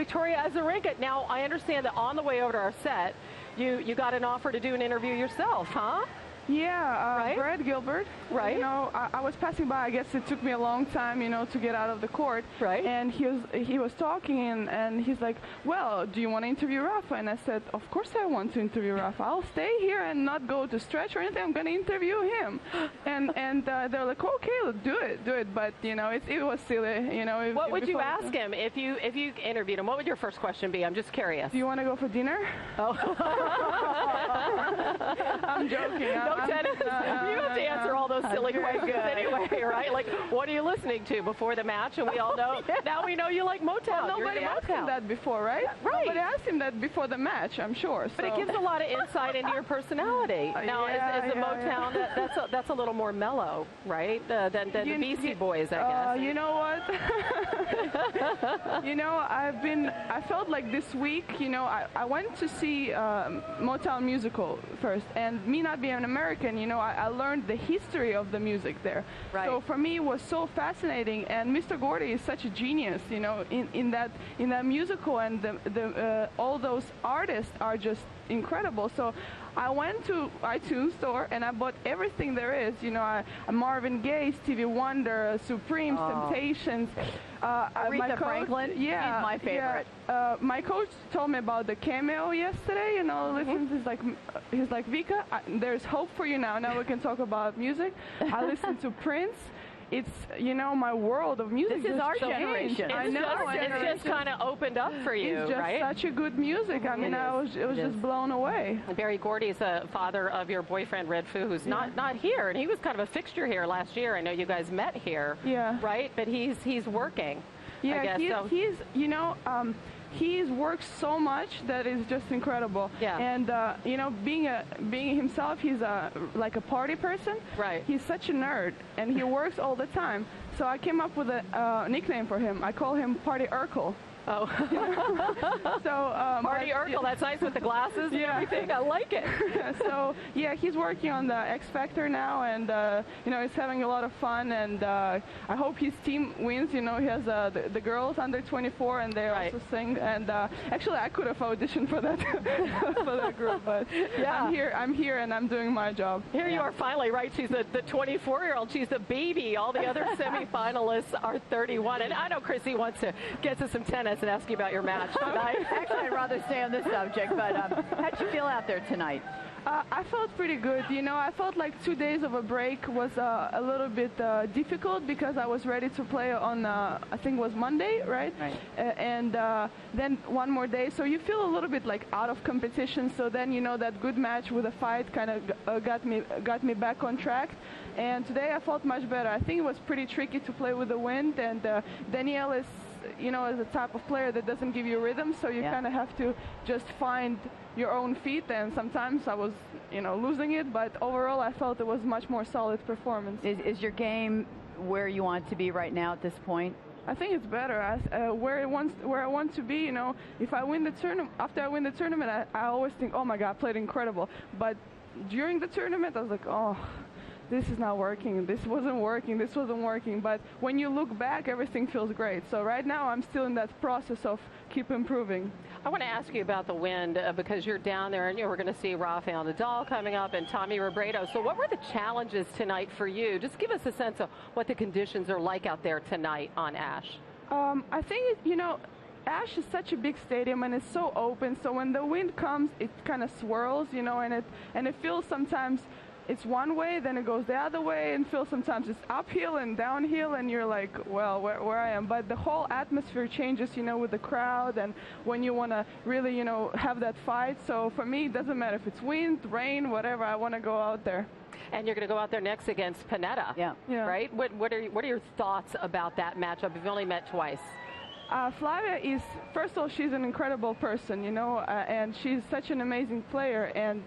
Victoria Azarenka. Now, I understand that on the way over to our set, you got an offer to do an interview yourself, huh? Yeah, right? Brad Gilbert. Right. You know, I was passing by. I guess it took me a long time, you know, to get out of the court. Right. And he was talking, and he's like, "Well, do you want to interview Rafa?" And I said, "Of course I want to interview Rafa. I'll stay here and not go to stretch or anything. I'm going to interview him." And they're like, "Okay, do it." But you know, it was silly. You know. What would you ask him if you interviewed him? What would your first question be? I'm just curious. Do you want to go for dinner? Oh. I'm joking. No tennis. You have to answer all those silly questions anyway, right? Like, what are you listening to before the match? And we all know, now we know you like Motown. Well, nobody asked him that before, right? Right. Nobody asked him that before the match, I'm sure. But it gives a lot of insight into your personality. Now, is the Motown, that's a little more mellow, right? Than the Beastie Boys, I guess. You know what? You know, I felt like this week, you know, I went to see Motown musical first, and me not being an American, you know, I learned the history of the music there. Right. So for me, it was so fascinating, and Mr. Gordy is such a genius, you know, in that musical, and all those artists are just incredible. So I went to iTunes store and I bought everything there is. You know, Marvin Gaye, Stevie Wonder, Supremes, Temptations. Aretha Franklin. Yeah, she's my favorite. Yeah. My coach told me about the cameo yesterday. You know, listen, he's like Vika, there's hope for you now. Now we can talk about music. I listened to Prince. It's, you know, my world of music. This is our generation. I know. It's just kind of opened up for you, it's just right? such a good music. I mean, it was just blown away. Barry Gordy's the father of your boyfriend, Red Foo, who's not here. And he was kind of a fixture here last year. I know you guys met here. Yeah. Right? But he's working. Yeah, I guess, he's, you know, he's worked so much that is just incredible. Yeah. And you know, being himself, he's like a party person. Right. He's such a nerd, and he works all the time. So I came up with a nickname for him. I call him Party Urkel. Oh. So Marty Urkel, that's nice with the glasses and everything. I like it. So yeah, he's working on the X Factor now, and you know, he's having a lot of fun, and I hope his team wins. You know, he has the girls under 24, and they also sing. And actually, I could have auditioned for that for that group, but I'm here, and I'm doing my job. Here you are finally, right? She's the 24-year-old. She's the baby. All the other semifinalists are 31, and I know Chrissy wants to get to some tennis and ask you about your match tonight. Actually, I'd rather stay on this subject, but how'd you feel out there tonight? I felt pretty good. You know, I felt like 2 days of a break was a little bit difficult because I was ready to play on, I think it was Monday, right? Right. And then one more day. So you feel a little bit like out of competition. So then, you know, that good match with a fight kind of got me back on track. And today I felt much better. I think it was pretty tricky to play with the wind. And Danielle is, you know, is a type of player that doesn't give you rhythm. So you kind of have to just find your own feet, and sometimes I was, you know, losing it, but overall I felt it was much more solid performance. Is your game where you want to be right now at this point? I think it's better. Where I want to be, you know, if I win the tournament, after I win the tournament, I always think, oh my God, I played incredible. But during the tournament, I was like, oh, this is not working, this wasn't working. But when you look back, everything feels great. So right now I'm still in that process of keep improving. I want to ask you about the wind because you're down there, and you know, we're going to see Rafael Nadal coming up and Tommy Robredo. So what were the challenges tonight for you? Just give us a sense of what the conditions are like out there tonight on Ash. I think, you know, Ash is such a big stadium and it's so open. So when the wind comes, it kind of swirls, you know, and it feels sometimes it's one way, then it goes the other way, and feels sometimes it's uphill and downhill, and you're like, well, where I am. But the whole atmosphere changes, you know, with the crowd, and when you want to really, you know, have that fight. So for me, it doesn't matter if it's wind, rain, whatever. I want to go out there. And you're going to go out there next against Panetta, right? What are your thoughts about that matchup? You've only met twice. Flavia is, first of all, she's an incredible person, you know, and she's such an amazing player, and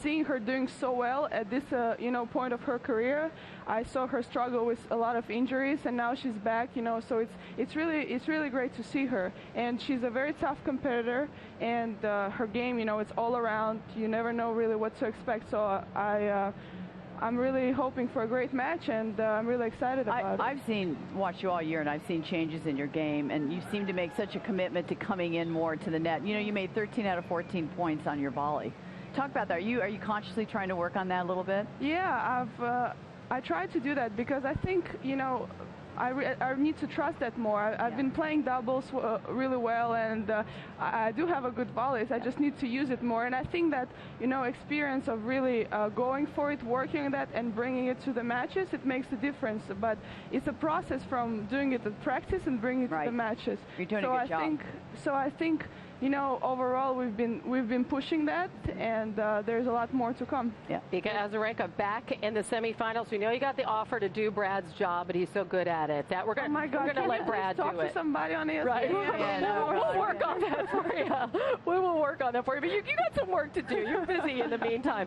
seeing her doing so well at this, you know, point of her career, I saw her struggle with a lot of injuries, and now she's back, you know. So it's really great to see her, and she's a very tough competitor, and her game, you know, it's all around. You never know really what to expect. So I'm really hoping for a great match, and I'm really excited about it. I've watched you all year, and I've seen changes in your game, and you seem to make such a commitment to coming in more to the net. You know, you made 13 out of 14 points on your volley. Talk about that. Are you consciously trying to work on that a little bit? Yeah, I try to do that because I think, you know, I need to trust that more. I've been playing doubles really well, and I do have a good volley. I just need to use it more. And I think that, you know, experience of really going for it, working on that, and bringing it to the matches, it makes a difference. But it's a process from doing it at practice and bringing it to the matches. You're doing a good job. So I think, you know, overall we've been pushing that, and there's a lot more to come. Yeah. Vika Azarenka back in the semifinals. We know you got the offer to do Brad's job, but he's so good at it that we're going to let Brad do it. Talk to somebody on ESPN. Right. We'll work on that for you. We will work on that for you. But you got some work to do. You're busy in the meantime.